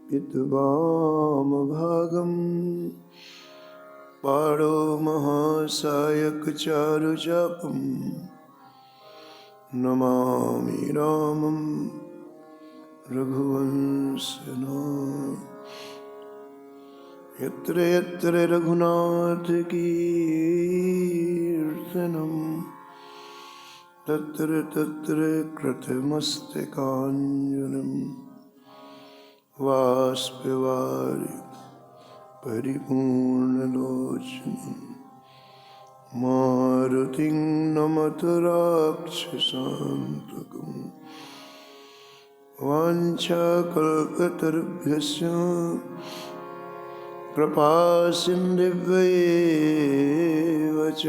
पितवामभागम् पाणो महासायकचारुचापम् नमामि रामं रघुवंशनाथं। यत्र यत्र रघुनाथकीर्तनं तत्र तत्र कृतमस्तकाञ्जलिं बाष्पवारि परिपूर्णलोचनं मारुतिं नमत राक्षसान्तकम्। वाञ्छाकल्पतरुभ्यश्च कृपासिन्धुभ्येव च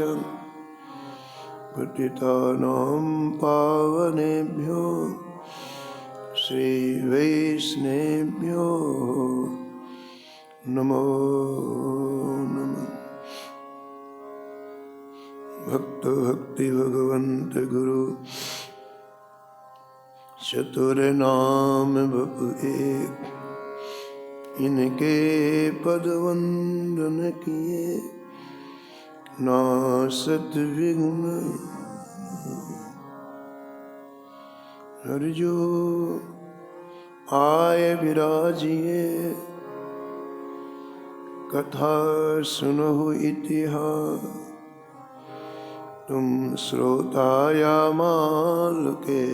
पतितानां पावनेभ्यो श्रीवैष्णवेभ्यो नमो नमः। भक्त भक्ति भगवंत गुरु चतुर नाम बपु एक, इनके पद वंदन किए नासत विघ्न। हरि जो आय विराजिए कथा सुनहु इतिहास, तुम श्रोता या माल के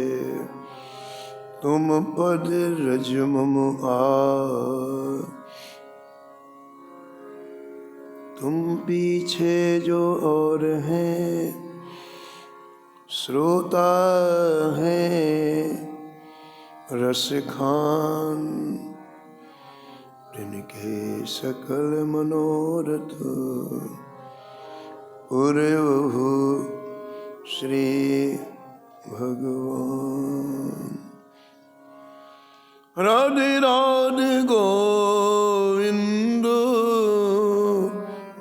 तुम पद रज मम आ। तुम पीछे जो और हैं श्रोता हैं रस खान, जिनके सकल मनोरथ पूरे हो श्री भगवान। राधे राधे गोविंद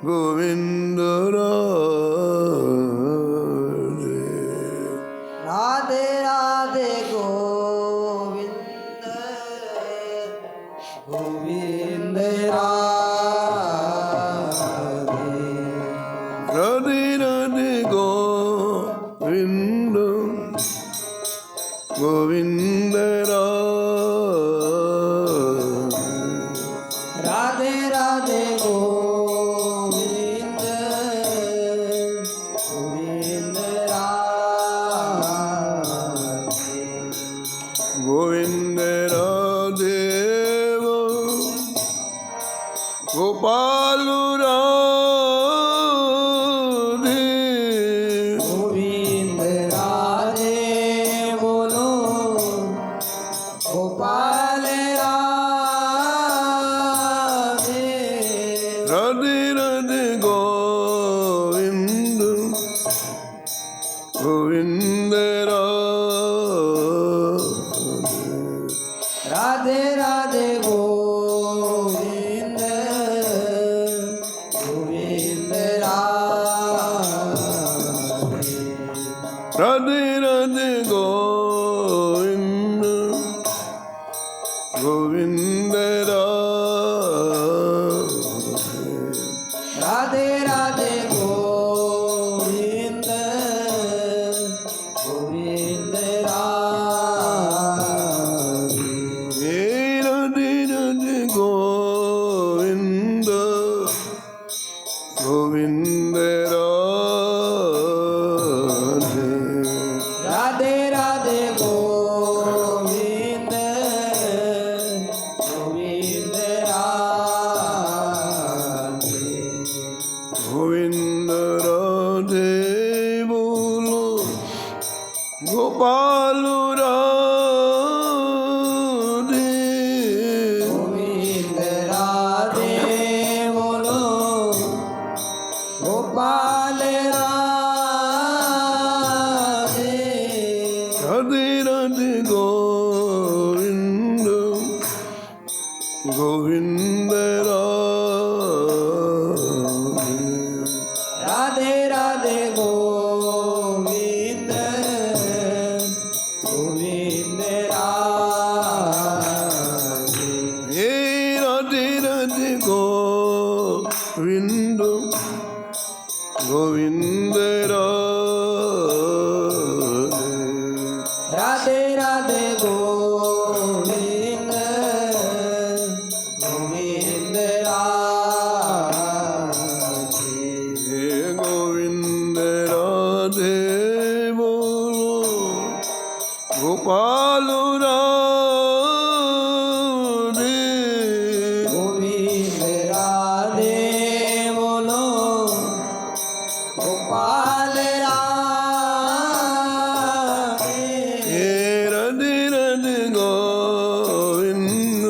गोविंद राधे राधे राधे गोविंद गोविंद राधे। राधे राधे गोविंद गोविंद राधे राधे गोविंद गोविंद राधे। गोविंद राधे गोपाल राधे। गोविंद राधे बोलो गोपाल राधे। राधे राधे गोविंद गोविंद राधे। राधे राधे गोविंद गोविंद राधे। राधे राधे गोविंद गोविंद राधे राधे गोविंद गोविंद राधे। राधे राधे गोविंद गोविंद राधे राधे गोविंद गोविंद राधे। गोविंद राधे बोलो गोपाल राधे। गोविंद राधे बोलो गोपाल राधे। राधे राधे गोविंद गोविंद राधे राधे गोविंद गोविंद राधे। गोविंद गोविंद राधे राधे गोविंद गोविंद राधे हे गोविंद राधे बोलो गोपाल राधे गोविंद राधे बोलो गोपाल राधे हे राधे राधे गोविंद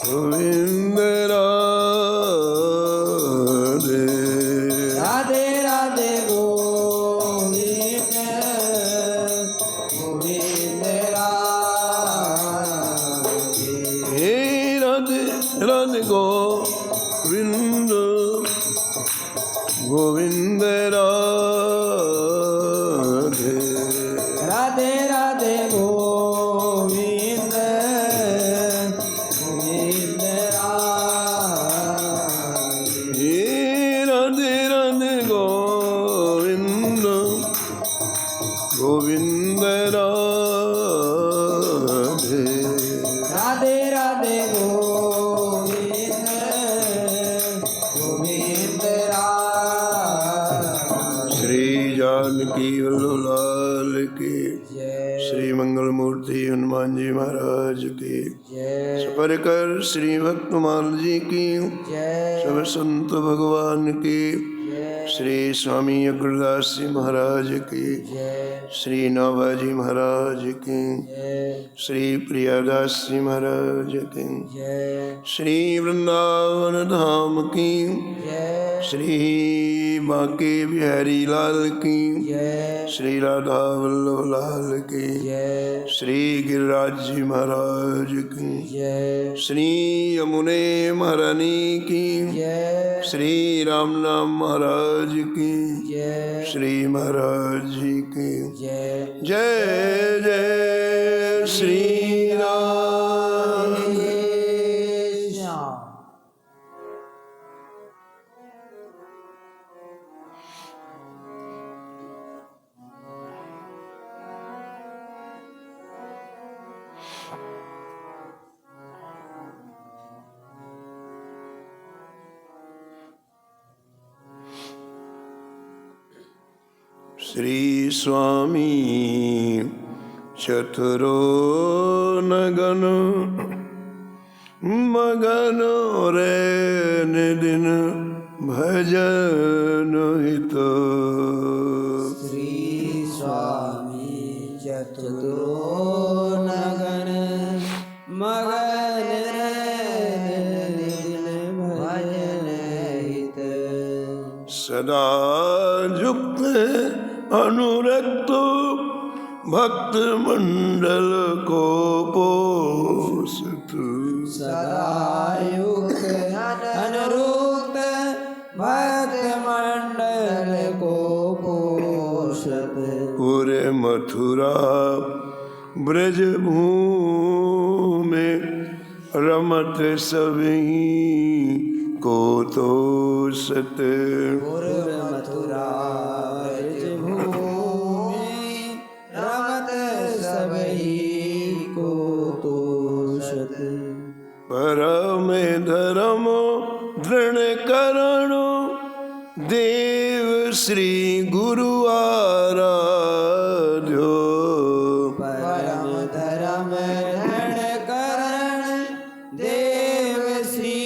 गोविंद राधे राधे राधे गोविंद गोविंद राधे हे राधे राधे गोविंद गोविंद राधे राधे राधे गोविंद गोविंद राधे हे राधे राधे गोविंद गोविंद राधे राधे राधे गोविंद गोविंद राधे श्री जानकी वल्लभ की जय श्री मंगल मूर्ति हनुमान जी महाराज की जय सफर कर श्री भक्तमाल जी की जय सब संत भगवान की जय श्री स्वामी अग्रदास जी महाराज की जय श्री नौबाजी महाराज की जय श्री प्रियादास जी महाराज की जय श्री वृंदावन धाम की जय श्री बांके बिहारी लाल की जय श्री राधा वल्लभ लाल की जय श्री गिरिराज जी महाराज की जय श्री यमुने महारानी की जय श्री राम नाम महाराज की जय श्री महाराज जी की जय जय जय श्री राम श्री स्वामी चतुरो नगन मगन रे निदिन भजन हित श्री स्वामी चतुरो नगन मगन दिन भजन हित सदा युक्त अनुरक्त भक्त मंडल को पोषत सदा युक्त अनुरुक्त भक्त मंडल को पोषत पूरे मथुरा ब्रज भूमि रमत सभी को तोषत पूर्व मथुरा ब्रज भूमि रमत सबही को तोषत परम धर्म दृढ़ करण देव श्री गुरु आराध्यो परम धर्म दृढ़ करण देव श्री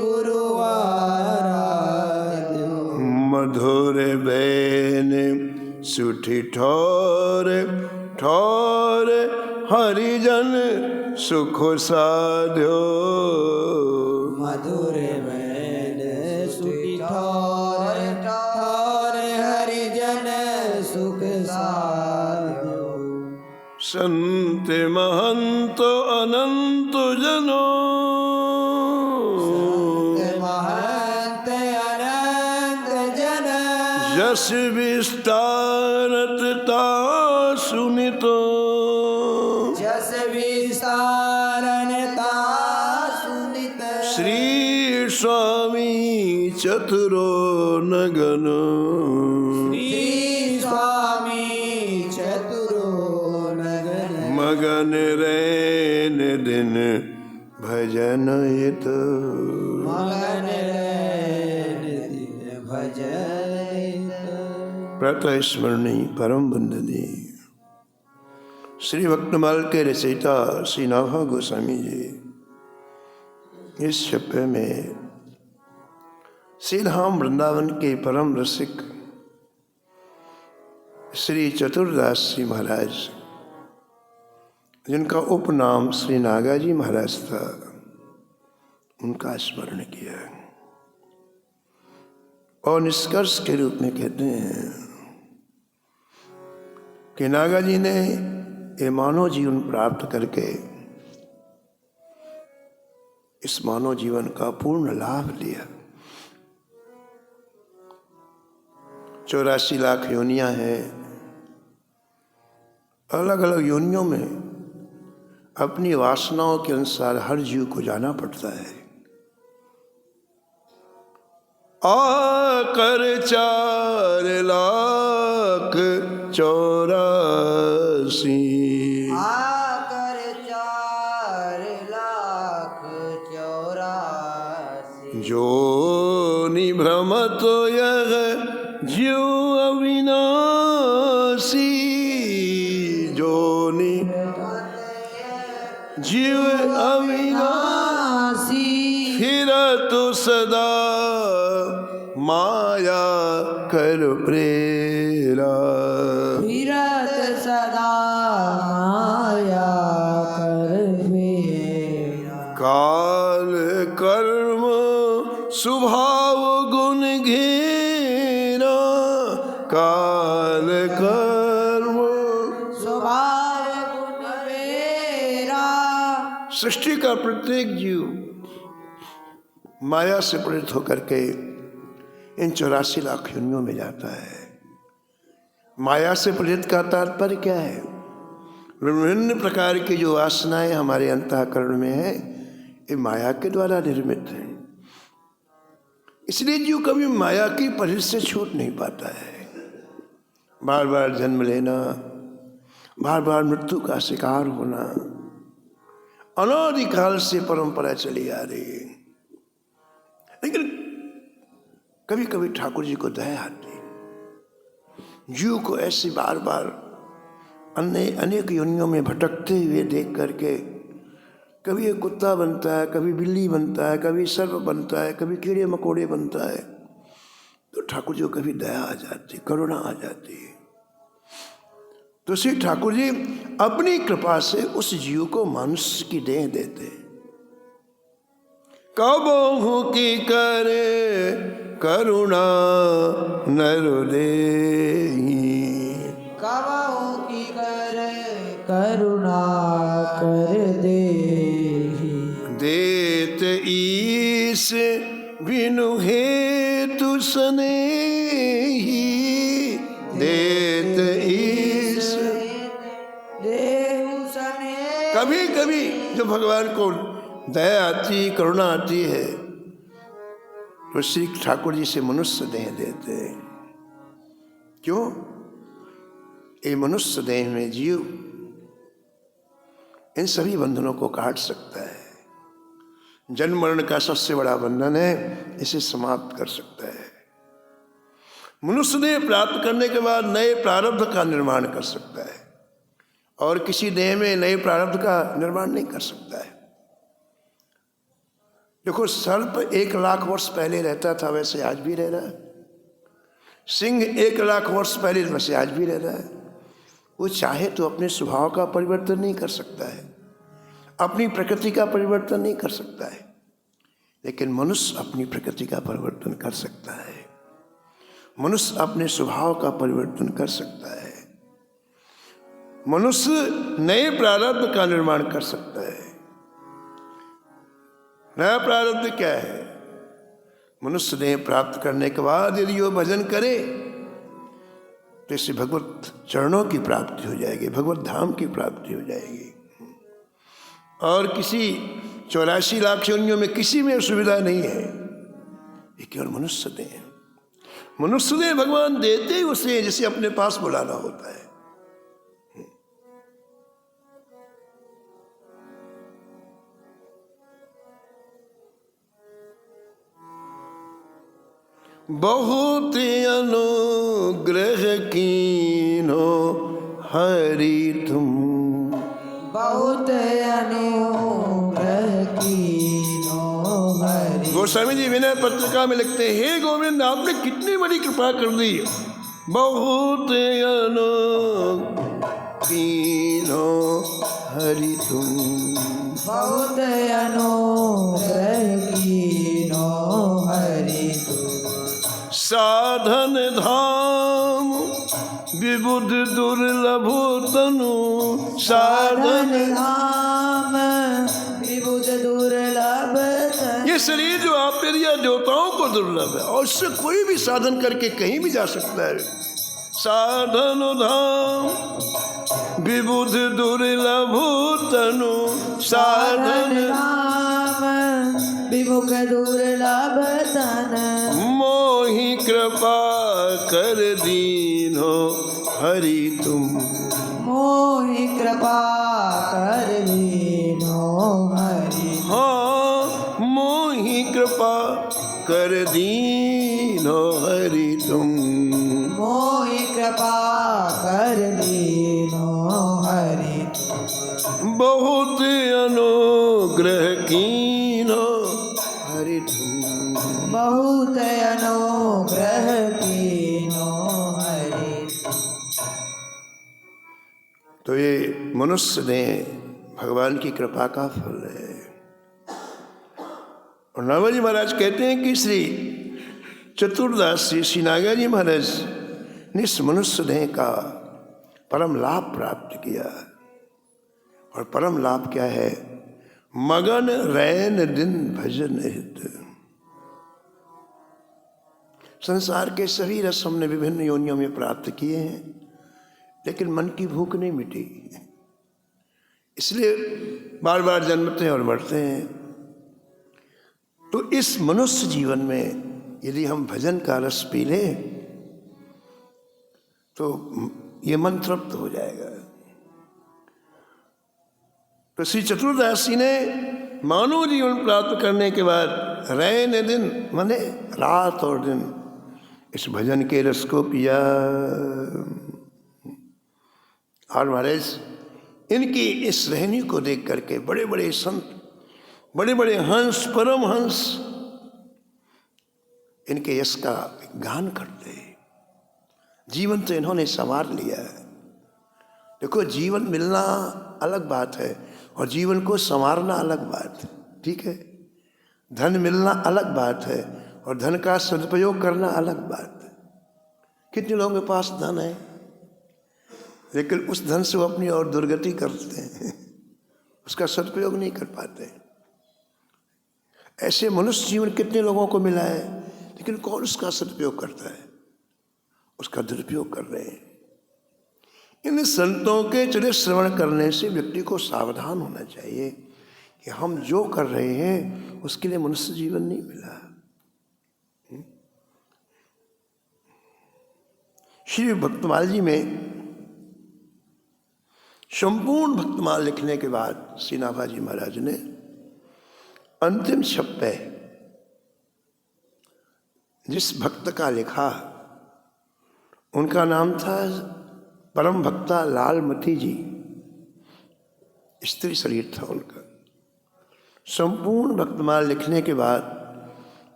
गुरु आराध्यो मधुर बैन सुठी ठोर ठोर हरिजन सुख साध्यो मधुर मैन सुखी ठोर ठोर हरिजन सुख साध्यो संत महंत अनंत जनो महंत अनंत जन यश विस्तारत ता सुनितो जस विस्तारनता सुनित श्री स्वामी चतुरो नगन श्री स्वामी चतुरो नगन मगन रैन दिन भजन हित मगन रैन दिन भजन प्रातः स्मरणी परम बंदनी श्री भक्तमाल के रचयिता श्री नाभा गोस्वामी जी इस छप्पे में श्री धाम वृंदावन के परम रसिक श्री चतुरदास जी महाराज, जिनका उपनाम श्री नागाजी महाराज था, उनका स्मरण किया और निष्कर्ष के रूप में कहते हैं कि नागाजी ने ये मानव जीवन प्राप्त करके इस मानव जीवन का पूर्ण लाभ लिया। 84 लाख योनियां हैं, अलग अलग योनियों में अपनी वासनाओं के अनुसार हर जीव को जाना पड़ता है। आकर 4 लाख 84 आकर 4 लाख 84 जो निभ्रमत यह जीव अविनाशी, जो जीव अविनाशी फिरत सदा माया कर प्रेरा, फिरत सदा माया कर प्रेरा। काल कर्म स्वभाव गुण घेरा, काल कर्म स्वभाव गुण घेरा। सृष्टि का प्रत्येक जीव माया से प्रेरित होकर के इन 84 लाख योनियों में जाता है। माया से प्रेरित का तात्पर्य क्या है? विभिन्न प्रकार की जो वासनाएं हमारे अंतःकरण में है, ये माया के द्वारा निर्मित है। इसलिए जीव कभी माया की परिधि से छूट नहीं पाता है। बार बार जन्म लेना, बार बार मृत्यु का शिकार होना अनादिकाल से परंपरा चली आ रही है। लेकिन कभी कभी ठाकुर जी को दया आती, जीव को ऐसी बार बार अनेक योनियों में भटकते हुए देख करके, कभी एक कुत्ता बनता है, कभी बिल्ली बनता है, कभी सर्प बनता है, कभी कीड़े मकोड़े बनता है, तो ठाकुर जी को कभी दया आ जाती, करुणा आ जाती है। तो श्री ठाकुर जी अपनी कृपा से उस जीव को मनुष्य की देह देते। कबहु की करे करुणा नर देहि, कबहु की करे करुणा कर देहि। देत ईश बिनु हेतु सनेहि, देत ईश। देहु सने कभी कभी जो भगवान को दया आती, करुणा आती है, तो श्री ठाकुर जी से मनुष्य देह देते हैं। क्यों? ये मनुष्य देह में जीव इन सभी बंधनों को काट सकता है। जन्म मरण का सबसे बड़ा बंधन है, इसे समाप्त कर सकता है। मनुष्य देह प्राप्त करने के बाद नए प्रारब्ध का निर्माण कर सकता है, और किसी देह में नए प्रारब्ध का निर्माण नहीं कर सकता है। देखो, सर्प 1 लाख वर्ष पहले रहता था, वैसे आज भी रह रहा है। सिंह 1 लाख वर्ष पहले, वैसे आज भी रह रहा है। वो चाहे तो अपने स्वभाव का परिवर्तन नहीं कर सकता है, अपनी प्रकृति का परिवर्तन नहीं कर सकता है, लेकिन मनुष्य अपनी प्रकृति का परिवर्तन कर सकता है। मनुष्य अपने स्वभाव का परिवर्तन कर सकता है। मनुष्य नए प्रारब्ध का निर्माण कर सकता है। नया प्रारब्ध क्या है? मनुष्य ने प्राप्त करने के बाद यदि वो भजन करे तो इससे भगवत चरणों की प्राप्ति हो जाएगी, भगवत धाम की प्राप्ति हो जाएगी। और किसी 84 लाख योनियों में किसी में सुविधा नहीं है ये केवल मनुष्य देह। मनुष्य देह भगवान देते ही उसे जिसे अपने पास बुलाना होता है। बहुत अनुग्रह कीनो हरि तुम, बहुत अनुग्रह कीनो हरि। गोस्वामी जी विनय पत्रिका में लिखते हैं, हे गोविंद आपने कितनी बड़ी कृपा कर दी। बहुत अनुग्रह कीनो हरि तुम, बहुत अनुग्रह कीनो हरि तुम। साधन धाम विबुध दुर्लभ तनु, साधन धाम विबुध दुर्लभ तनु। ये शरीर जो आपने दिया देवताओं को दुर्लभ है और उससे कोई भी साधन करके कहीं भी जा सकता है। साधन धाम विबुध दुर्लभ तनु, साधन धाम विमुख दुर्लभ तन। मोहि कृपा कर दीनो हरि तुम, मोहि कृपा कर दीनो हरि। हाँ मोहि कृपा कर दीनो हरि तुम, मोहि कृपा कर दीनो हरि। बहुत अनुग्रह कीनो हरि तुम, बहुत अनुग्रह कीनो हरि। तो ये मनुष्य ने भगवान की कृपा का फल है। और नागाजी महाराज कहते हैं कि श्री चतुर्दास श्री नागाजी महाराज ने इस मनुष्य देह का परम लाभ प्राप्त किया। और परम लाभ क्या है? मगन रैन दिन भजन हित। संसार के सभी रस हमने विभिन्न योनियों में प्राप्त किए हैं, लेकिन मन की भूख नहीं मिटी, इसलिए बार बार जन्मते हैं और मरते हैं। तो इस मनुष्य जीवन में यदि हम भजन का रस पी लें तो ये मन तृप्त हो जाएगा। तो श्री चतुर्दास जी ने मानव जीवन प्राप्त करने के बाद रैन दिन माने रात और दिन इस भजन के रस को पिया। और महाराज इनकी इस रहनी को देख करके बड़े बड़े संत, बड़े बड़े हंस, परम हंस इनके यश का गान करते। जीवन तो इन्होंने संवार लिया है। देखो, जीवन मिलना अलग बात है और जीवन को संवारना अलग बात है, ठीक है। धन मिलना अलग बात है और धन का सदुपयोग करना अलग बात है। कितने लोगों के पास धन है लेकिन उस धन से वो अपनी और दुर्गति करते हैं, उसका सदुपयोग नहीं कर पाते। ऐसे मनुष्य जीवन कितने लोगों को मिला है, लेकिन कौन उसका सदुपयोग करता है? उसका दुरुपयोग कर रहे हैं। इन संतों के चरित्र श्रवण करने से व्यक्ति को सावधान होना चाहिए कि हम जो कर रहे हैं उसके लिए मनुष्य जीवन नहीं मिला। श्री भक्तमाल जी में संपूर्ण भक्तमाल लिखने के बाद श्री नाभाजी महाराज ने अंतिम छप्पे जिस भक्त का लिखा, उनका नाम था परम भक्ता लालमती जी। स्त्री शरीर था उनका। संपूर्ण भक्तमाल लिखने के बाद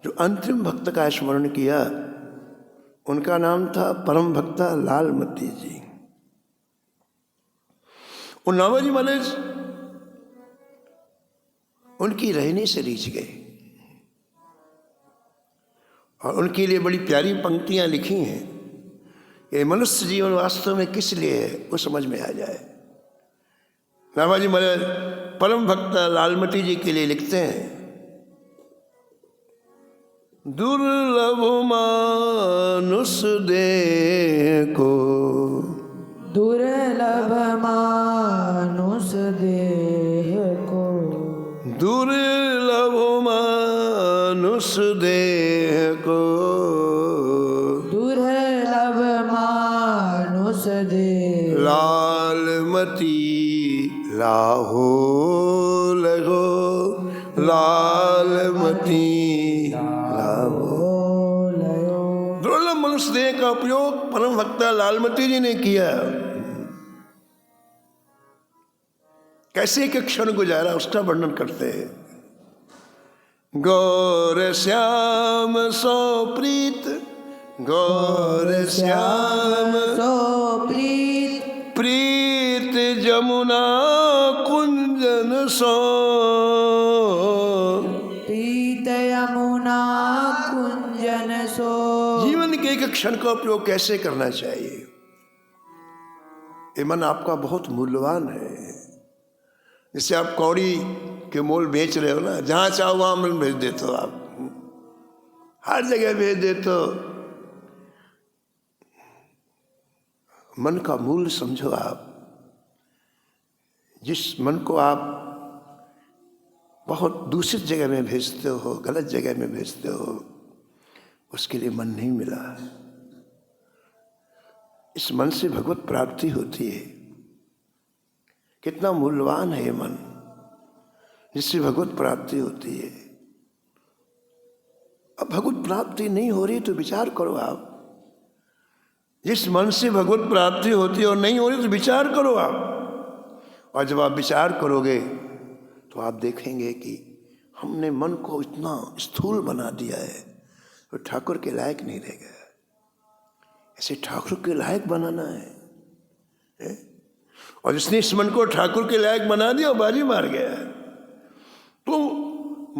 जो अंतिम भक्त का स्मरण किया, उनका नाम था परम भक्ता लालमती जी। और नाभाजी महाराज उनकी रहनी से रीझ गए और उनके लिए बड़ी प्यारी पंक्तियां लिखी हैं। ये मनुष्य जीवन वास्तव में किस लिए है वो समझ में आ जाए। नाभाजी महाराज परम भक्त लालमती जी के लिए लिखते हैं, दुर्लभ मानुष देह को, दुर्लभ मानुष देह को, दुर्लभ मनुष्य देह को, दुर्लभ मानुष देह। लालमती लाहो लगो, लालमती लाहो। दुर्लभ मनुष्य देह का उपयोग परम भक्ता लालमती जी ने किया। कैसे एक क्षण गुजारा उसका वर्णन करते हैं। गौर श्याम सो प्रीत, गौर श्याम सो प्रीत, प्रीत जमुना कुंजन सो, प्रीत यमुना कुंजन सो। जीवन के एक क्षण का उपयोग कैसे करना चाहिए। ये मन आपका बहुत मूल्यवान है। जैसे आप कौड़ी के मोल बेच रहे हो ना, जहां चाहो वहां मन भेज देते हो, आप हर जगह भेज देते हो। मन का मूल्य समझो आप। जिस मन को आप बहुत दूषित जगह में भेजते हो, गलत जगह में भेजते हो, उसके लिए मन नहीं मिला। इस मन से भगवत प्राप्ति होती है। कितना मूल्यवान है ये मन, जिससे भगवत प्राप्ति होती है। अब भगवत प्राप्ति नहीं हो रही तो विचार करो आप। जिस मन से भगवत प्राप्ति होती है और नहीं हो रही तो विचार करो आप। और जब आप विचार करोगे तो आप देखेंगे कि हमने मन को इतना स्थूल बना दिया है तो ठाकुर के लायक नहीं रह गया। ऐसे ठाकुर के लायक बनाना है। और जिसने इस मन को ठाकुर के लायक बना दिया और बाजी मार गया। तो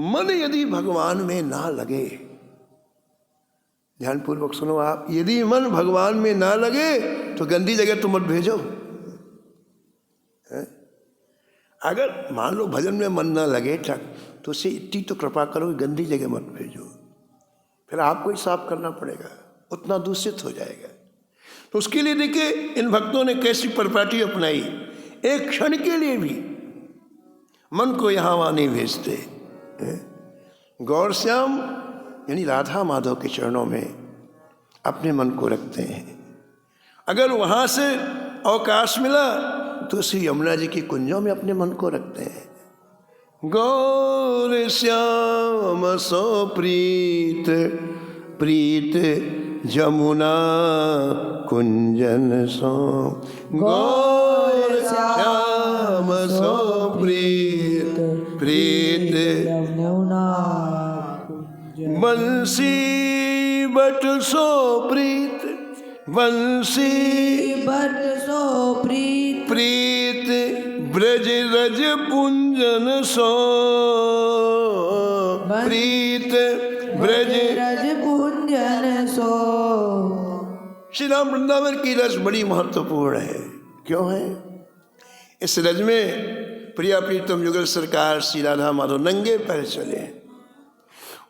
मन यदि भगवान में ना लगे, ध्यानपूर्वक सुनो आप, यदि मन भगवान में ना लगे तो गंदी जगह तो मत भेजो। अगर मान लो भजन में मन ना लगे तो उसे इतनी तो कृपा करो, गंदी जगह मत भेजो। फिर आपको ही साफ करना पड़ेगा, उतना दूषित हो जाएगा। तो उसके लिए देखिए इन भक्तों ने कैसी परिपाटी अपनाई। एक क्षण के लिए भी मन को यहाँ वहाँ नहीं भेजते। गौर श्याम यानी राधा माधव के चरणों में अपने मन को रखते हैं। अगर वहाँ से अवकाश मिला तो श्री यमुना जी की कुंजों में अपने मन को रखते हैं। गौर श्याम सो प्रीत, प्रीत जमुना कुंजन सो। गौर श्याम सो प्रीत, प्रीत यमुना बंसी बट सो प्रीत, बंसी बट सो प्रीत, प्रीत ब्रज रज पुंजन सो। प्रीत ब्रज रज पुंजन सो। श्री राम वृंदावन की रस बड़ी महत्वपूर्ण है। क्यों है? इस रज में प्रिया प्रीतम युगल सरकार श्री राधा माधव नंगे पैर चले,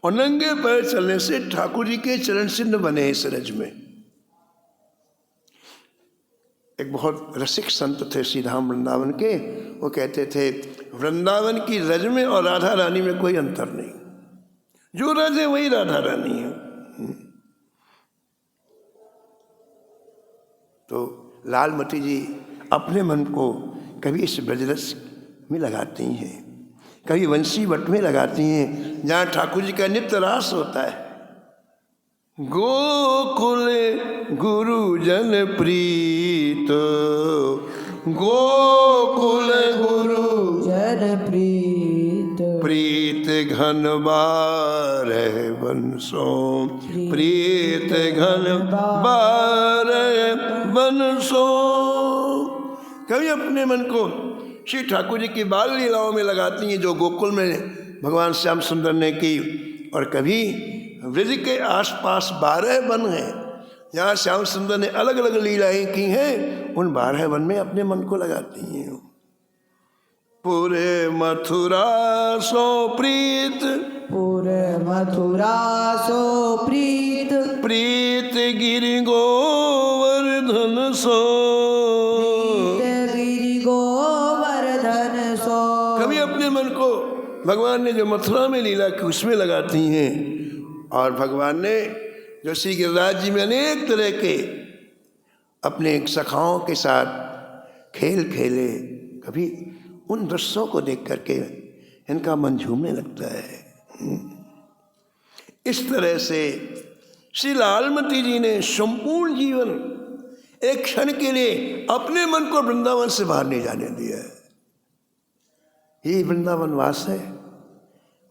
और नंगे पैर चलने से ठाकुर जी के चरण चिन्ह बने इस रज में। एक बहुत रसिक संत थे श्री राम वृंदावन के, वो कहते थे वृंदावन की रज में और राधा रानी में कोई अंतर नहीं, जो रज है वही राधा रानी है। तो लालमती जी अपने मन को कभी इस ब्रजरस में लगाती हैं, कभी वंशी वट में लगाती हैं जहाँ ठाकुर जी का नित्य रास होता है। गोकुल गुरुजन प्रीत, गोकुल गुरुजन प्रीत, प्रीत घन बारह बंसो, प्रीत घन बारह बंसो। कभी अपने मन को श्री ठाकुर जी की बाल लीलाओं में लगाती हैं जो गोकुल में भगवान श्याम सुंदर ने की, और कभी ब्रज के आसपास 12 वन हैं जहाँ श्याम सुंदर ने अलग अलग लीलाएं की हैं, उन 12 वन में अपने मन को लगाती हैं। पूरे मथुरा सो प्रीत, पूरे मथुरा सो प्रीत, प्रीत गिरि गोवर्धन सो, गिरि गोवर्धन सो। कभी अपने मन को भगवान ने जो मथुरा में लीला की उसमें लगाती हैं, और भगवान ने जो श्री गिरिराज जी में अनेक तरह के अपने सखाओं के साथ खेल खेले, कभी उन दृश्यों को देख करके इनका मन झूमने लगता है। इस तरह से श्री लालमती जी ने संपूर्ण जीवन एक क्षण के लिए अपने मन को वृंदावन से बाहर नहीं जाने दिया है। ये वृंदावन वास है।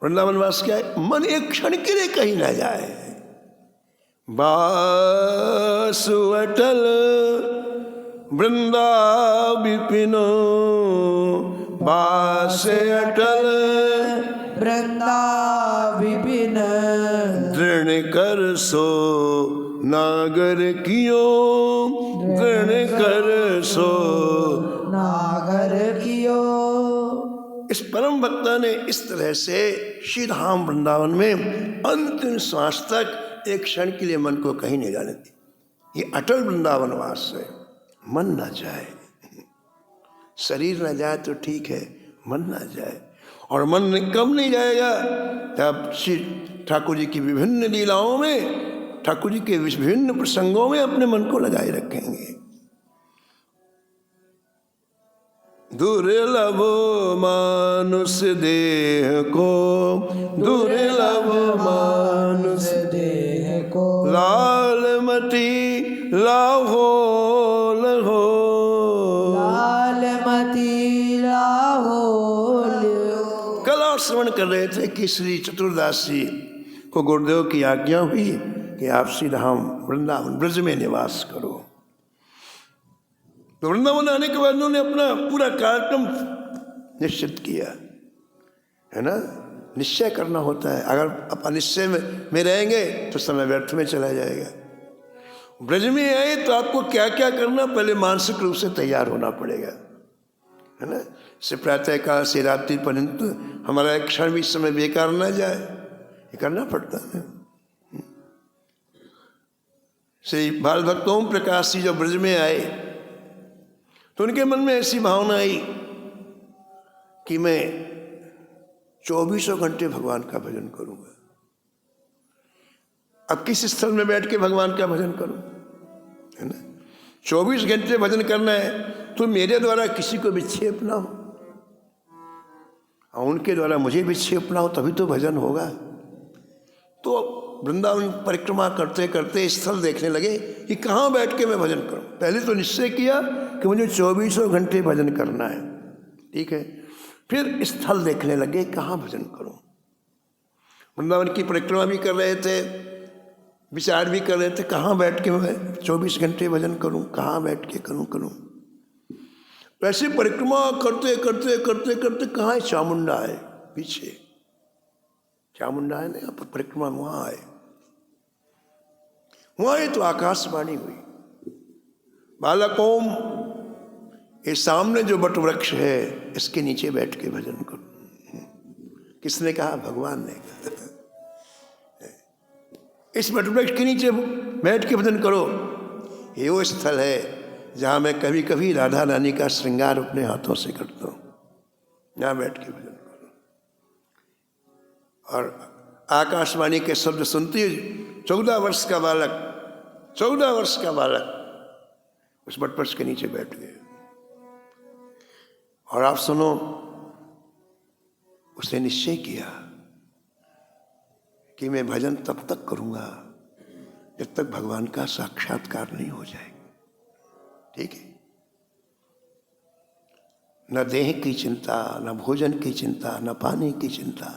वृंदावन वास क्या है? मन एक क्षण के लिए कहीं ना जाए। बासु अटल वृंदा विपिनो, बास अटल वृंदा विपिन, दृढ़ कर सो नागर कियो, दृढ़ कर सो नागर कियो। इस परम वक्ता ने इस तरह से श्री धाम वृंदावन में अंतिम श्वास तक एक क्षण के लिए मन को कहीं नहीं जाने दी। ये अटल वृंदावन वास है। मन ना जाए, शरीर ना जाए तो ठीक है, मन ना जाए। और मन कब नहीं जाएगा? जब श्री ठाकुर जी की विभिन्न लीलाओं में, ठाकुर जी के विभिन्न प्रसंगों में अपने मन को लगाए रखेंगे। दुर्लभ मानुष देह को, दुर्लभ मानुष देह को, लालमती लाहो लहो, लालमती लाहो। कल आप श्रवण कर रहे थे कि श्री चतुर्दास जी को गुरुदेव की आज्ञा हुई कि आप श्री धाम वृंदावन ब्रज में निवास करो। तो वृंदावन आने के बाद उन्होंने अपना पूरा कार्यक्रम निश्चित किया, है ना। निश्चय करना होता है। अगर आप अनिश्चय में रहेंगे तो समय व्यर्थ में चला जाएगा। ब्रज में आए तो आपको क्या क्या करना, पहले मानसिक रूप से तैयार होना पड़ेगा, है ना। से प्रातः काल से रात्रि पर्यंत हमारा एक क्षण भी समय बेकार ना जाए, ये करना पड़ता है। श्री बाल भक्त ओम प्रकाश जी जब ब्रज में आए तो उनके मन में ऐसी भावना आई कि मैं 24 घंटे भगवान का भजन करूंगा। अब किस स्थल में बैठ के भगवान का भजन करूं, है ना। 24 घंटे भजन करना है तो मेरे द्वारा किसी को विक्षेप ना हो और उनके द्वारा मुझे विक्षेप ना हो, तभी तो भजन होगा। तो वृंदावन परिक्रमा करते करते स्थल देखने लगे कि कहाँ बैठ के मैं भजन करूं। पहले तो निश्चय किया कि मुझे 24 घंटे भजन करना है, ठीक है। फिर स्थल देखने लगे कहाँ भजन करूं। वृंदावन की परिक्रमा भी कर रहे थे, विचार भी कर रहे थे कहाँ बैठ के मैं 24 घंटे भजन करूं, कहाँ बैठ के करूं। वैसे परिक्रमा करते करते करते करते कहाँ चामुंडा है पीछे, चामुंडा है ना, परिक्रमा वहाँ आए। वहाँ आए तो आकाशवाणी हुई, बालक ओम, ये सामने जो बट वृक्ष है इसके नीचे बैठ के भजन करो। किसने कहा? भगवान ने कहा। इस बट वृक्ष के नीचे बैठ के भजन करो। ये वो स्थल है जहाँ मैं कभी कभी राधा रानी का श्रृंगार अपने हाथों से करता हूँ, यहाँ बैठ के भजन करो। और आकाशवाणी के शब्द सुनते ही 14 वर्ष का बालक उस बट वृक्ष के नीचे बैठ गए। और आप सुनो, उसने निश्चय किया कि मैं भजन तब तक करूंगा जब तक भगवान का साक्षात्कार नहीं हो जाएगा, ठीक है। न देह की चिंता, न भोजन की चिंता, न पानी की चिंता।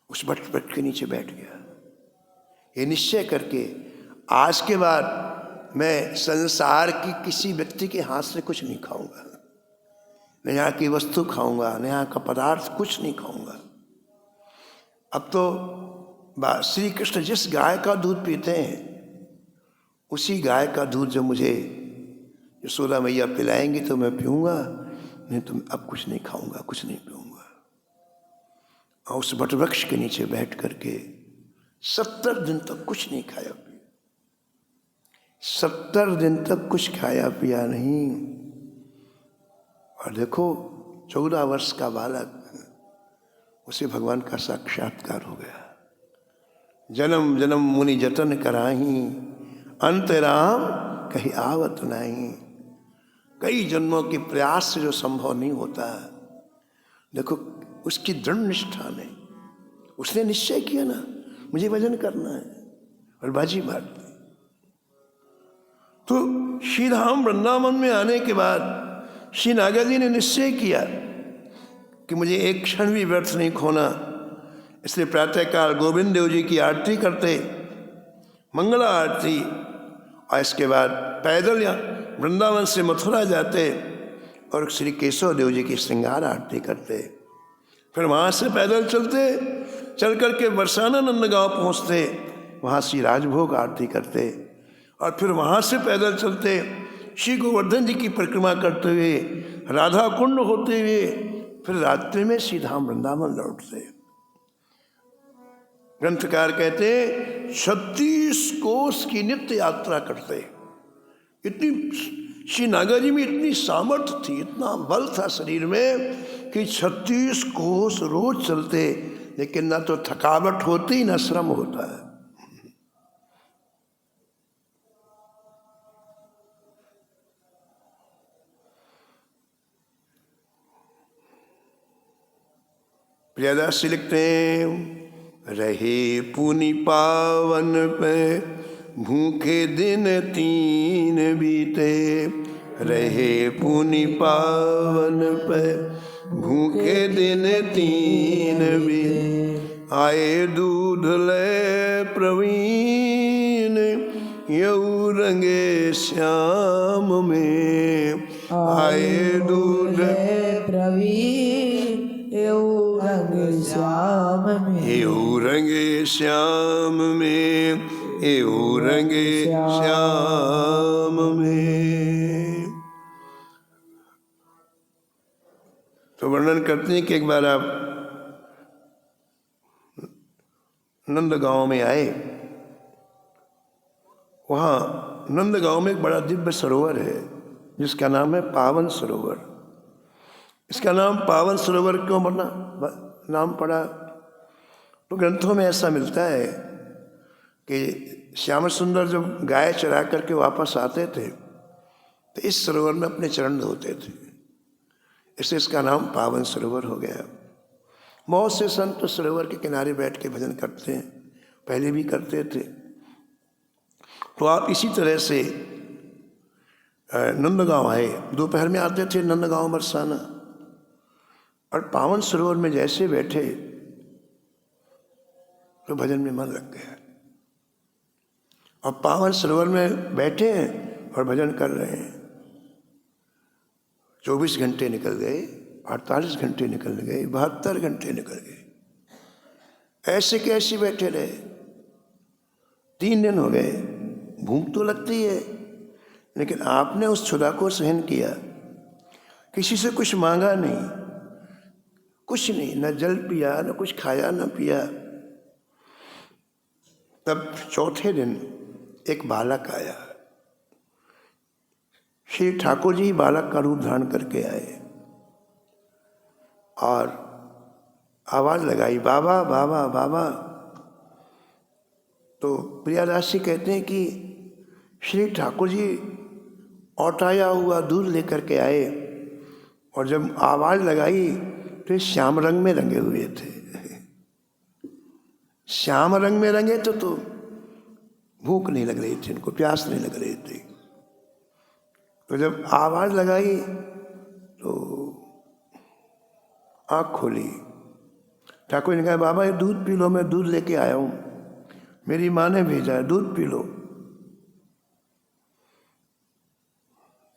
उस बट वृक्ष के नीचे बैठ गया, ये निश्चय करके आज के बाद मैं संसार की किसी व्यक्ति के हाथ से कुछ नहीं खाऊंगा, न यहाँ की वस्तु खाऊंगा, न यहाँ का पदार्थ, कुछ नहीं खाऊंगा। अब तो श्री कृष्ण जिस गाय का दूध पीते हैं उसी गाय का दूध जो मुझे यशोदा मैया पिलाएंगे तो मैं पीऊँगा, नहीं तो अब कुछ नहीं खाऊंगा, कुछ नहीं पीऊँगा। और उस बट वृक्ष के नीचे बैठ करके 70 दिन तक कुछ नहीं खाया पिया, 70 दिन तक कुछ खाया पिया नहीं। और देखो 14 वर्ष का बालक, उसे भगवान का साक्षात्कार हो गया। जन्म जन्म मुनि जतन कराही, अंत राम कहीं आवत नहीं। कई जन्मों के प्रयास से जो संभव नहीं होता, देखो उसकी दृढ़ निष्ठा ने, उसने निश्चय किया ना मुझे भजन करना है, और बाजी मार दी। तो श्री धाम वृंदावन में आने के बाद श्री नागा जी ने निश्चय किया कि मुझे एक क्षण भी व्यर्थ नहीं खोना। इसलिए प्रातःकाल गोविंद देव जी की आरती करते, मंगला आरती, और इसके बाद पैदल या वृंदावन से मथुरा जाते और श्री केशव देव जी की श्रृंगार आरती करते। फिर वहाँ से पैदल चलते, चल करके बरसाना नंदगांव पहुँचते, वहाँ श्री राजभोग आरती करते, और फिर वहाँ से पैदल चलते श्री गोवर्धन जी की परिक्रमा करते हुए, राधा कुंड होते हुए, फिर रात्रि में श्री धाम वृंदावन लौटते। ग्रंथकार कहते 36 कोस की नित्य यात्रा करते। इतनी श्री नागा जी में इतनी सामर्थ्य थी, इतना बल था शरीर में कि 36 कोस रोज चलते, लेकिन ना तो थकावट होती ना श्रम होता है। प्रियदास लिखते हैं, रहे पुनि पावन पे भूखे दिन 3 बीते। रहे पुनि पावन पे भूखे दिन 3 बीते। आए दूध ले प्रवीण यऊ रंगे श्याम में। आए दूध प्रवीण एऊ रंग श्याम में। एऊ रंगे श्याम में, एऊ रंगे श्याम में। तो वर्णन करते हैं कि एक बार आप नंदगांव में आए। वहाँ नंदगांव में एक बड़ा दिव्य सरोवर है जिसका नाम है पावन सरोवर। इसका नाम पावन सरोवर क्यों बना, नाम पड़ा? तो ग्रंथों में ऐसा मिलता है कि श्याम सुंदर जब गाय चरा करके वापस आते थे तो इस सरोवर में अपने चरण धोते थे, इससे इसका नाम पावन सरोवर हो गया। बहुत से संत सरोवर के किनारे बैठ के भजन करते हैं, पहले भी करते थे। तो आप इसी तरह से नंदगांव आए, दोपहर में आते थे नंदगांव बरसाना, और पावन सरोवर में जैसे बैठे तो भजन में मन लग गया। और पावन सरोवर में बैठे हैं और भजन कर रहे हैं। 24 घंटे निकल गए, 48 घंटे निकल गए, 72 घंटे निकल गए। ऐसे कैसे बैठे रहे? 3 दिन हो गए। भूख तो लगती है, लेकिन आपने उस क्षुधा को सहन किया, किसी से कुछ मांगा नहीं, कुछ नहीं, न जल पिया, न कुछ खाया, न पिया। तब चौथे दिन एक बालक आया। श्री ठाकुर जी बालक का रूप धारण करके आए और आवाज लगाई, बाबा बाबा बाबा। तो प्रियादास जी कहते हैं कि श्री ठाकुर जी औटाया हुआ दूध लेकर के आए, और जब आवाज लगाई तो श्याम रंग में रंगे हुए थे। श्याम रंग में रंगे तो भूख नहीं लग रही थी, इनको प्यास नहीं लग रही थी। तो जब आवाज लगाई तो आँख खोली। ठाकुर ने कहा, बाबा ये दूध पी लो, मैं दूध लेके आया हूँ, मेरी माँ ने भेजा है, दूध पी लो।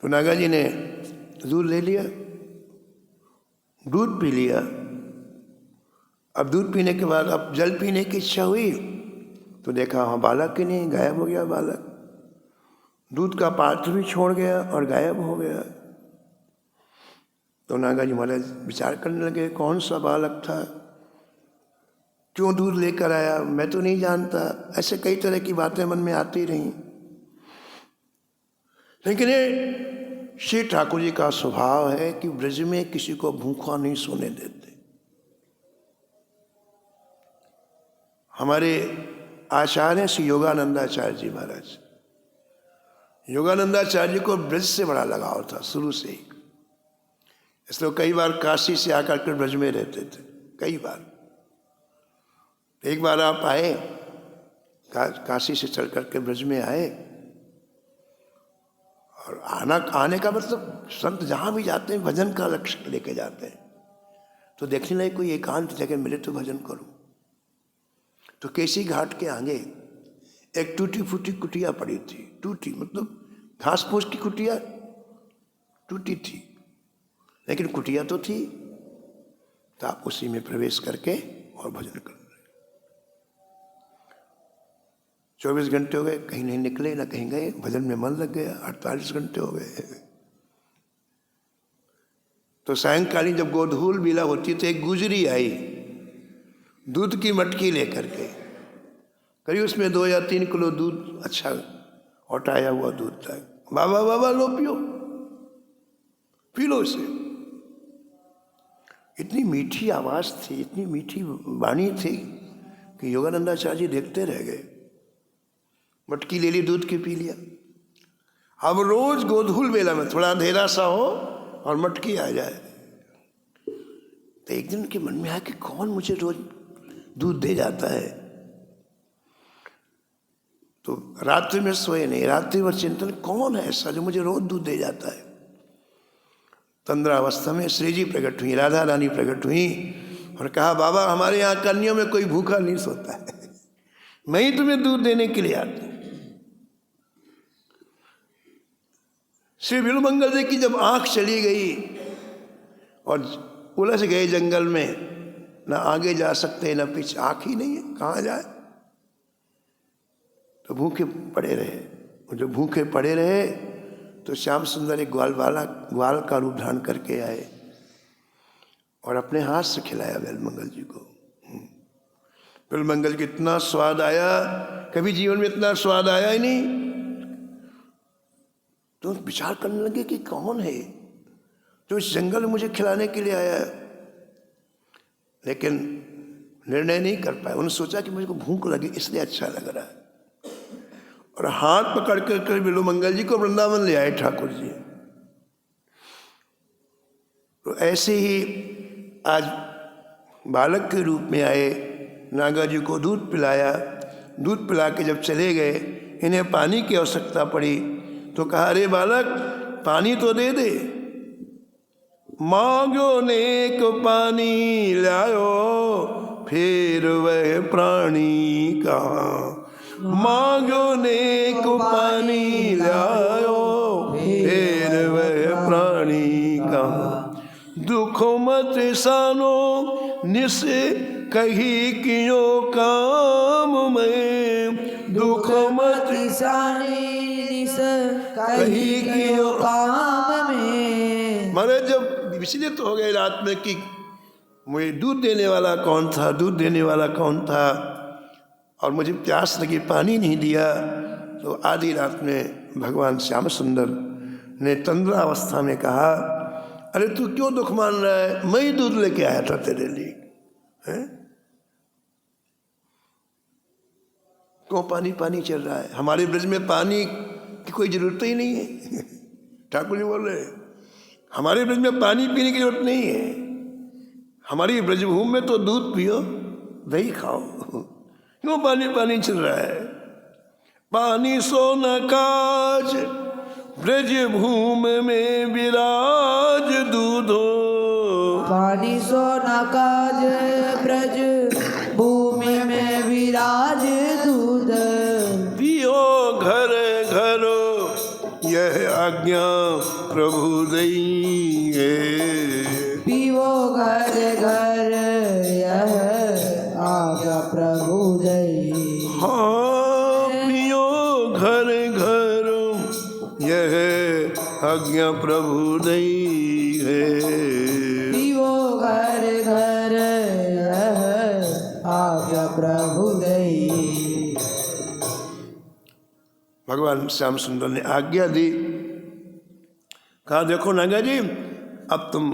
तो नागा जी ने दूध ले लिया, दूध पी लिया। अब दूध पीने के बाद अब जल पीने की इच्छा हुई तो देखा हाँ बालक ही नहीं, गायब हो गया बालक। दूध का पात्र भी छोड़ गया और गायब हो गया। तो नागा जी महाराज विचार करने लगे, कौन सा बालक था, क्यों दूध लेकर आया, मैं तो नहीं जानता। ऐसे कई तरह की बातें मन में आती रहीं। लेकिन ये श्री ठाकुर जी का स्वभाव है कि ब्रज में किसी को भूखा नहीं सोने देते। हमारे आचार्य श्री योगानंदाचार्य जी महाराज, योगानंदाचार्य जी को ब्रज से बड़ा लगाव था शुरू से ही, इसलिए कई बार काशी से आकर के ब्रज में रहते थे। कई बार, एक बार आप आए, काशी से चल करके ब्रज में आए, और आने का मतलब संत जहाँ भी जाते हैं भजन का लक्ष्य लेके जाते हैं। तो देखने लगे कोई एकांत जगह मिले तो भजन करूं। तो केसी घाट के आगे एक टूटी फूटी कुटिया पड़ी थी। टूटी मतलब घास फूस की कुटिया टूटी थी, लेकिन कुटिया तो थी। तो आप उसी में प्रवेश करके और भजन कर रहे। 24 घंटे हो गए, कहीं नहीं निकले ना कहीं गए, भजन में मन लग गया। 48 घंटे हो गए। तो सायंकालीन जब गोधूल बेला होती तो एक गुजरी आई दूध की मटकी लेकर के। करीब उसमें 2 या 3 किलो दूध, अच्छा औटाया हुआ दूध था। बाबा बाबा लो पियो, पी लो इसे। इतनी मीठी आवाज थी, इतनी मीठी वाणी थी कि योगानंदाचार्य जी देखते रह गए। मटकी ले ली, दूध की पी लिया। अब रोज गोधूल बेला में थोड़ा अंधेरा सा हो और मटकी आ जाए। तो एक दिन उनके मन में आया कि कौन मुझे रोज दूध दे जाता है। तो रात्रि में सोए नहीं, रात्रि भर चिंतन, कौन है ऐसा जो मुझे रोज दूध दे जाता है। तंद्रावस्था में श्री जी प्रकट हुई, राधा रानी प्रकट हुई और कहा, बाबा हमारे यहाँ कन्याओं में कोई भूखा नहीं सोता है, मैं ही तुम्हें दूध देने के लिए आती हूँ। श्री बिल्वमंगल जी की जब आंख चली गई और उलझ गए जंगल में, ना आगे जा सकते ना पीछे, आंख ही नहीं है, कहाँ जाए। तो भूखे पड़े रहे। जब भूखे पड़े रहे तो श्याम सुंदर एक ग्वाल का रूप धारण करके आए और अपने हाथ से खिलाया बिल्वमंगल जी को। बिल्वमंगल को इतना स्वाद आया, कभी जीवन में इतना स्वाद आया ही नहीं। तो विचार करने लगे कि कौन है जो इस जंगल में मुझे खिलाने के लिए आया है, लेकिन निर्णय नहीं कर पाए। उन्होंने सोचा कि मुझे को भूख लगी इसलिए अच्छा लग रहा है, और हाथ पकड़ कर बिल्वमंगल जी को वृंदावन ले आए ठाकुर जी। तो ऐसे ही आज बालक के रूप में आए, नागा जी को दूध पिलाया। दूध पिला के जब चले गए, इन्हें पानी की आवश्यकता पड़ी तो कहा, अरे बालक पानी तो दे दे। मांगो नेक पानी लायो, फिर वह प्राणी कहाँ। मांगो नेक पानी लायो, फिर वह प्राणी कहाँ। दुख मत सानो निस कही कियो काम में। दुख मत सानी निस कही कियो काम में। मारे जब विचलित हो गए रात में कि मुझे दूध देने वाला कौन था, दूध देने वाला कौन था, और मुझे प्यास लगी पानी नहीं दिया। तो आधी रात में भगवान श्याम सुंदर ने तंद्रावस्था में कहा, अरे तू क्यों दुख मान रहा है, मैं ही दूध लेके आया था तेरे लिए, हैं? क्यों पानी पानी चल रहा है? हमारे ब्रज में पानी की कोई जरूरत ही नहीं है। ठाकुर जी बोल रहे हमारे ब्रज में पानी पीने की जरूरत नहीं है। हमारी ब्रजभूमि में तो दूध पियो, दही खाओ, क्यों पानी पानी चल रहा है? पानी सो न काज ब्रजभूमि में विराज दूधो। पानी सो न काज ब्रज भूमि में विराज दूध। पियो घर घर यह आज्ञा प्रभु दई है। पियो घर घर यह आज्ञा प्रभु दई। हाँ पियो घर घर यह आज्ञा प्रभु दई है। पियो घर घर यह आज्ञा प्रभु दई। भगवान श्याम सुंदर ने आज्ञा दी। कहा देखो नागा जी, अब तुम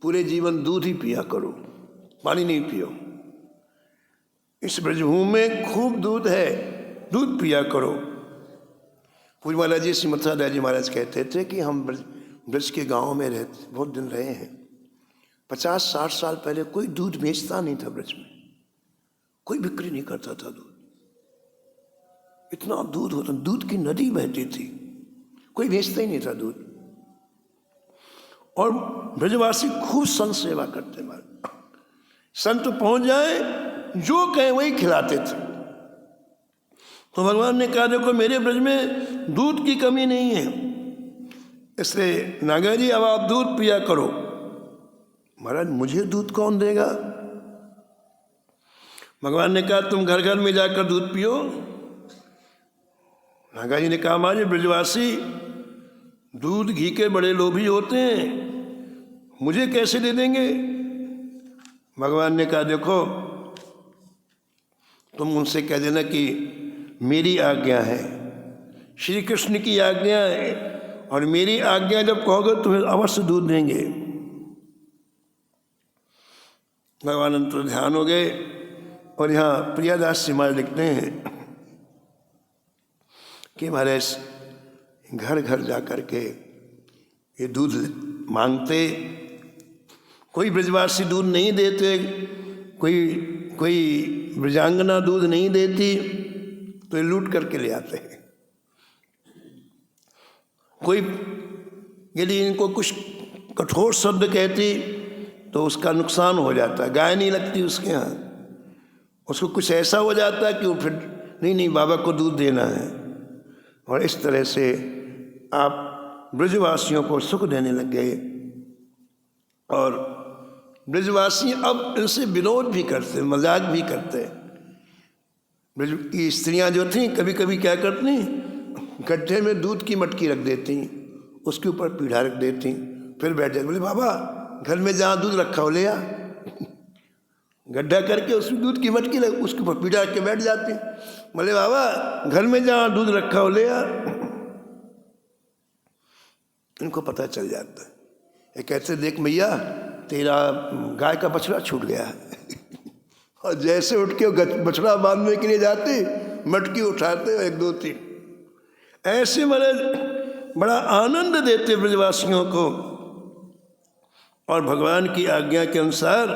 पूरे जीवन दूध ही पिया करो, पानी नहीं पियो। इस ब्रजभूमि में खूब दूध है, दूध पिया करो। पूज्य महाराज जी श्रीमती राज जी महाराज कहते थे कि हम ब्रज के गांव में रहते, बहुत दिन रहे हैं। 50-60 साल पहले कोई दूध बेचता नहीं था ब्रज में, कोई बिक्री नहीं करता था दूध। इतना दूध होता, दूध की नदी बहती थी, कोई बेचता ही नहीं था दूध। और ब्रजवासी खूब संत सेवा करते, संत पहुंच जाए जो कहे वही खिलाते थे। तो भगवान ने कहा देखो मेरे ब्रज में दूध की कमी नहीं है, इसलिए नागा जी अब आप दूध पिया करो। महाराज मुझे दूध कौन देगा? भगवान ने कहा तुम घर घर में जाकर दूध पियो। नागा जी ने कहा महाराज ब्रजवासी दूध घी के बड़े लोभी होते हैं, मुझे कैसे दे देंगे? भगवान ने कहा देखो तुम उनसे कह देना कि मेरी आज्ञा है, श्री कृष्ण की आज्ञा है, और मेरी आज्ञा जब कहोगे तुम्हें अवश्य दूध देंगे। भगवान अंतर ध्यान हो गए। और यहाँ प्रियादास जी महाराज लिखते हैं कि महाराज घर घर जा कर के ये दूध मांगते, कोई ब्रजवासी दूध नहीं देते, कोई ब्रजांगना दूध नहीं देती तो ये लूट करके ले आते हैं। कोई यदि इनको कुछ कठोर शब्द कहती तो उसका नुकसान हो जाता, गाय नहीं लगती उसके यहाँ, उसको कुछ ऐसा हो जाता कि वो फिर नहीं बाबा को दूध देना है। और इस तरह से आप ब्रजवासियों को सुख देने लग गए। और ब्रजवासी अब इनसे विनोद भी करते, मजाक भी करते। ब्रज की स्त्रियाँ जो थीं कभी कभी क्या करती, गड्ढे में दूध की मटकी रख देती, उसके ऊपर पीढ़ा रख देती, फिर बैठ जाते, बोले बाबा घर में जहाँ दूध रखा हो ले आ। गड्ढा करके उसमें दूध की मटकी उसके ऊपर पीढ़ा रख के बैठ जाती, बोले बाबा घर में जहाँ दूध रखा हो ले आ। इनको पता चल जाता है। ये कहते देख मैया तेरा गाय का बछड़ा छूट गया है। और जैसे उठ के बछड़ा बांधने के लिए जाते, मटकी उठाते 1 2 3, ऐसे महाराज बड़ा आनंद देते ब्रजवासियों को। और भगवान की आज्ञा के अनुसार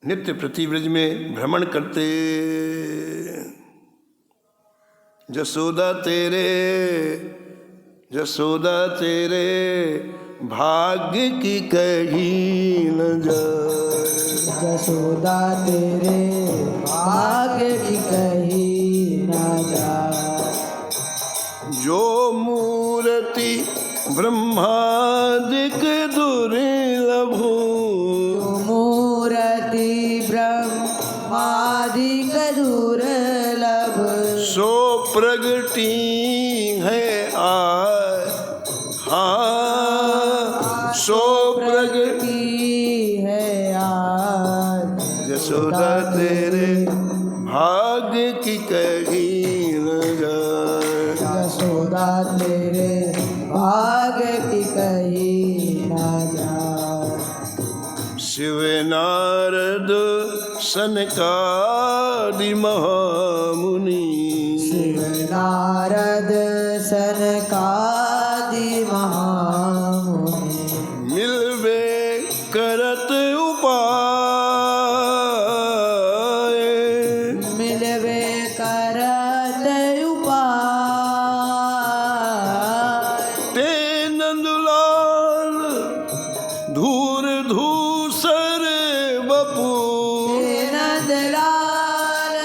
नित्य प्रति ब्रज में भ्रमण करते। जसोदा तेरे भाग्य की कही न जाए। जसोदा तेरे भाग्य की कही न जाए। जो मूर्ति ब्रह्मादिक दुर्लभ, मूर्ति ब्रह्मादिक दुर्लभ, सो प्रगटी है आज, हाँ सो प्रगटी है आज। जसोदा तेरे भाग्य की कही न जाए। जसोदा तेरे भाग्य की कही न जाए। शिव नारद सनकादि महामुनि, शिव नारद सनकादि महामुनि, मिलवे करत उपाय, मिलवे करत उपाय। ते नंदलाल धूर धूसर बपू, नंदलाल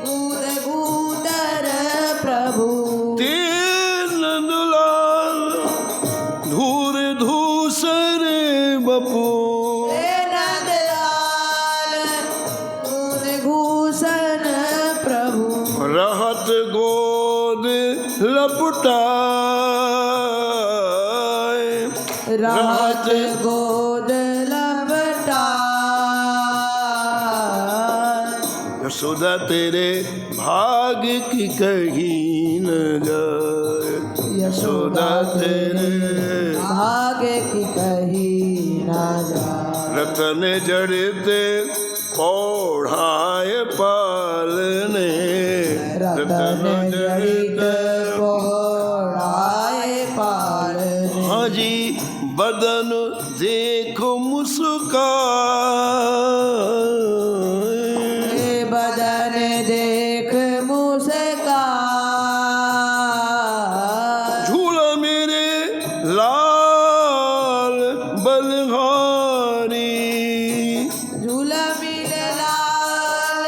कूद कूदर प्रभु, ते नंदलाल धूर धूसर बपू, नंदलाल कूद घूसन प्रभु, रहत गोद लपटाए, रात गोद लपटाए। यशोदा तेरे भाग्य की कही न जाए। यशोदा तेरे भाग्य की कही ना जा। रतन जड़ते पौढ़ाए पालने, रतन जड़ित पौढ़ाए पालने। हाँ जी, बदन देखो मुस्कान, बदन देख मुस्कान। झूला मेरे लाल बलहारी, झूला मिले लाल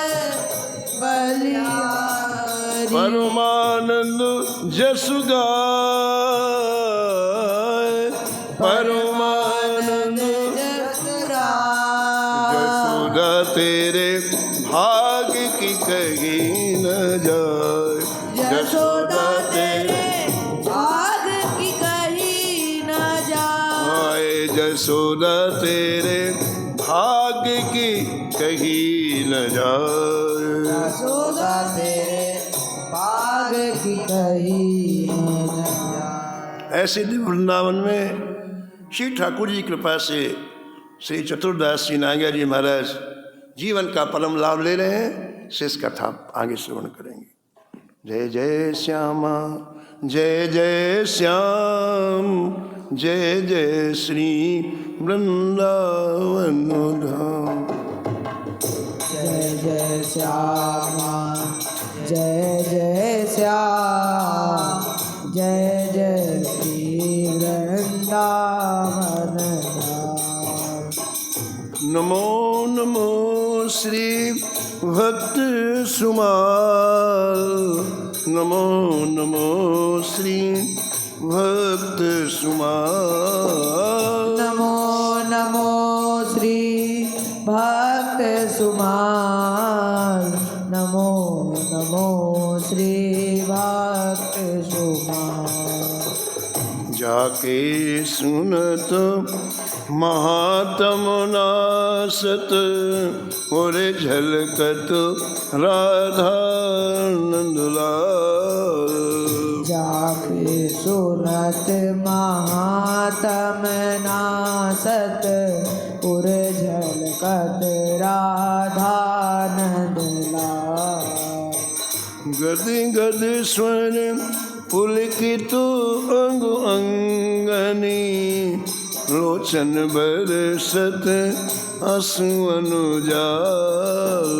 बलिहारी। परमानंद जस गाय, परमानंद यशोदा तेरे भाग्य की कही न जाए, यशोदा तेरे भाग्य की कही न जाए। यशोदा तेरे भाग्य की कही न जाए। यशोदा तेरे भाग्य की कही न जाए। ऐसे दिव्य वृंदावन में श्री ठाकुर जी की कृपा से श्री चतुर्दास जी नांगिया जी महाराज जीवन का परम लाभ ले रहे हैं। शेष कथा आगे श्रवण करेंगे। जय जय श्यामा, जय जय श्याम, जय जय श्री वृंदावन धाम। जय जय श्यामा, जय जय श्याम, जय जय श्री वृंदावन धाम। नमो नमो श्री भक्त सुमाल, नमो नमो श्री भक्त सुमाल। नमो नमो श्री भक्त सुमाल, नमो नमो श्री भक्त सुमाल। जाके सुनत महात्म नासत, और झलकत राधा नंदलाल। जाके सुनत महात्म नासत, उर झलकत राधा नंदलाल। गद गद स्वर पुलकित अंग अंगनी, लोचन बरसत आंसू अनुजाल।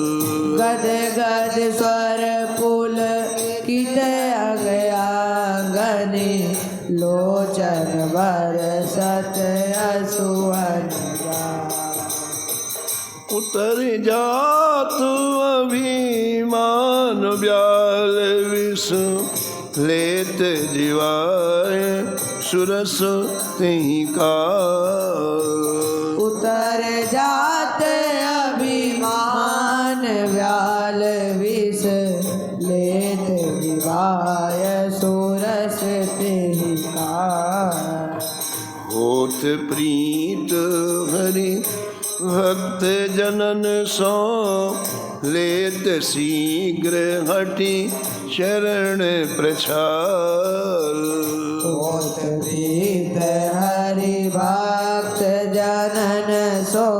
गद गद स्वर पुलकित अंग अंगनी, लोचन बरसत आंसू अनुजाल। उतर जात अभिमान ब्याल विष, लेत जीवाय सुरस तिहि काल। उतर जात अभिमान व्याल विष, लेत विवाय सुरस तिहि काल। होत प्रीत हरि भक्त जनन सो, लेत शीघ्र हटि शरण प्रछाल। होत प्रीत हरि भक्त जनन सो,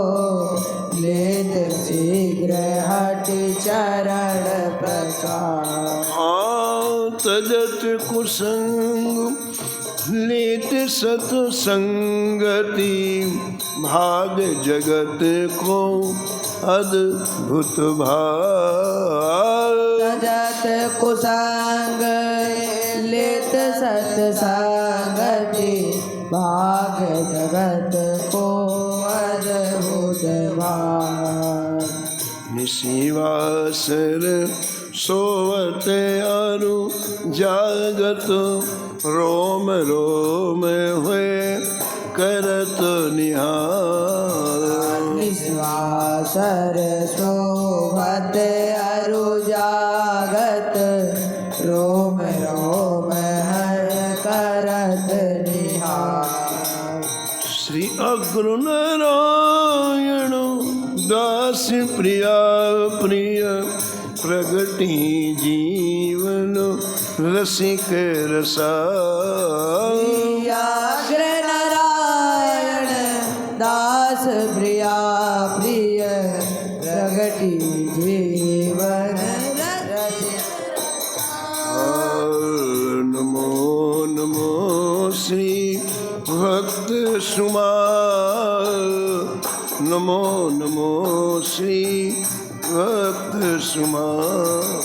लेत शीघ्र हटि चरण प्रछाल। तजत कुसंग लेत सतसंगति, भाग जगत को अद्भुत भाग। तजत कुसंग लेत सतसंगति, भाग जगत को अद्भुत भाग। निशिवासर सोवत अरु जागत, रोम रोम हुए करत निहाल। निश्वासर सोवत अरु जागत, रोम रोम हर करत निहाल। श्री अग्र नारायण दास प्रिया प्रिय, प्रगटी जीवन रसिक रसाल। व्याघ्र नारायण दास प्रिया प्रिय प्रगटी जीवन नमो नमो श्री भक्त सुमाल। नमो नमो श्री भक्त सुमाल।